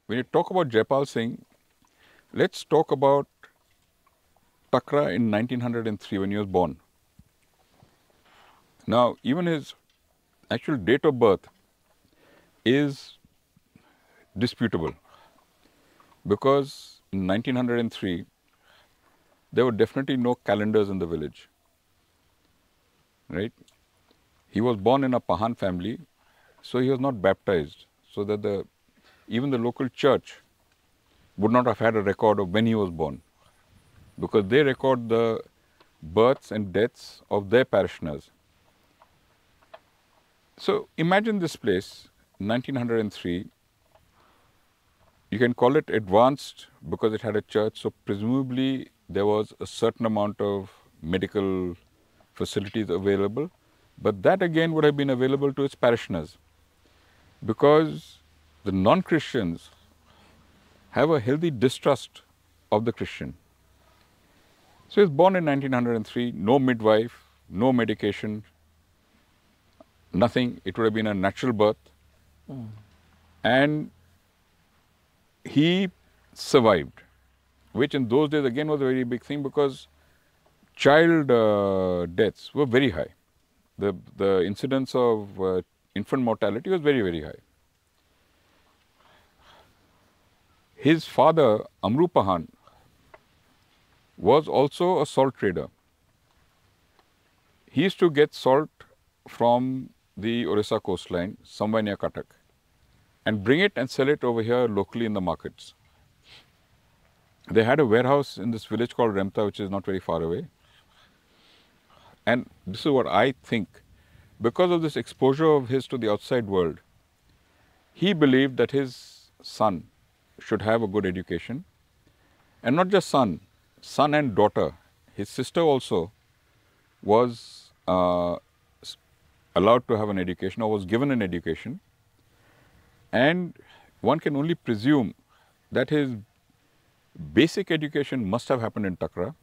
when you talk about Jaipal Singh, let's talk about Takra in 1903 when he was born. Now, even his actual date of birth is disputable because in 1903 there were definitely no calendars in the village, right? He was born in a Pahan family, so he was not baptized, so that even the local church would not have had a record of when he was born, because they record the births and deaths of their parishioners. So imagine this place, 1903, you can call it advanced because it had a church, so presumably there was a certain amount of medical facilities available, but that again would have been available to its parishioners because the non-Christians have a healthy distrust of the Christian. So he was born in 1903, no midwife, no medication, nothing. It would have been a natural birth. And he survived, which in those days again was a very big thing because child deaths were very high. The incidence of infant mortality was very, very high. His father, Amru Pahan, was also a salt trader. He used to get salt from the Orissa coastline, somewhere near Cuttack, and bring it and sell it over here locally in the markets. They had a warehouse in this village called Remta, which is not very far away. And this is what I think. Because of this exposure of his to the outside world, he believed that his son should have a good education. And not just son and daughter. His sister also was allowed to have an education or was given an education. And one can only presume that his basic education must have happened in Takra,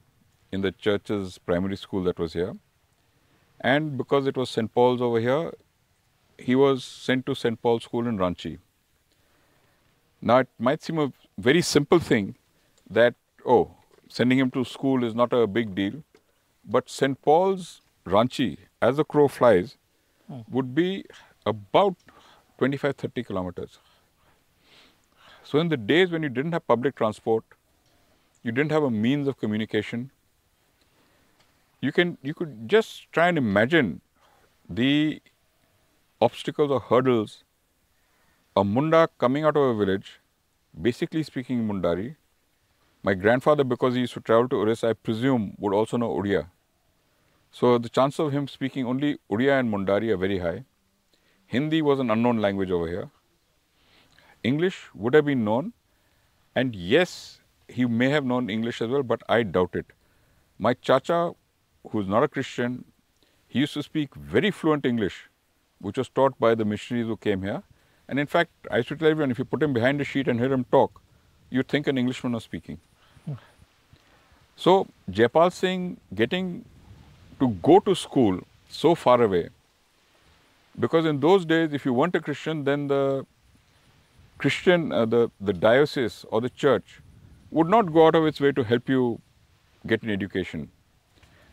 in the church's primary school that was here. And because it was St. Paul's over here, he was sent to St. Paul's School in Ranchi. Now, it might seem a very simple thing that, oh, sending him to school is not a big deal. But St. Paul's, Ranchi, as the crow flies, would be about 25-30 kilometers. So in the days when you didn't have public transport, you didn't have a means of communication, you could just try and imagine the obstacles or hurdles. A Munda coming out of a village, basically speaking Mundari. My grandfather, because he used to travel to Orissa, I presume would also know Odia. So the chance of him speaking only Odia and Mundari are very high. Hindi was an unknown language over here. English would have been known, and yes, he may have known English as well, but I doubt it. My chacha, who is not a Christian, he used to speak very fluent English, which was taught by the missionaries who came here. And in fact, I used to tell everyone, if you put him behind a sheet and hear him talk, you'd think an Englishman was speaking. So, Jaipal Singh getting to go to school so far away, because in those days, if you weren't a Christian, then the Christian, the diocese or the church would not go out of its way to help you get an education.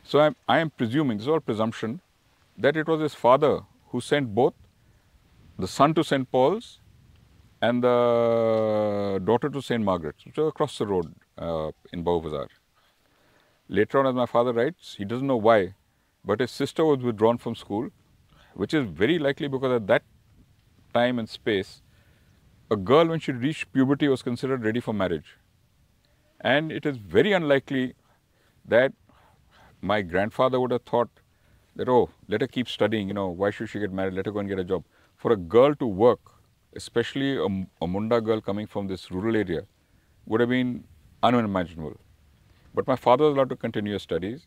So I am presuming, this is all presumption, that it was his father who sent both the son to St. Paul's and the daughter to St. Margaret's, which was across the road in Bahu Bazaar. Later on, as my father writes, he doesn't know why, but his sister was withdrawn from school, which is very likely because at that time and space, a girl when she reached puberty was considered ready for marriage. And it is very unlikely that my grandfather would have thought that, oh, let her keep studying, why should she get married, let her go and get a job. For a girl to work, especially a Munda girl coming from this rural area, would have been unimaginable. But my father was allowed to continue his studies.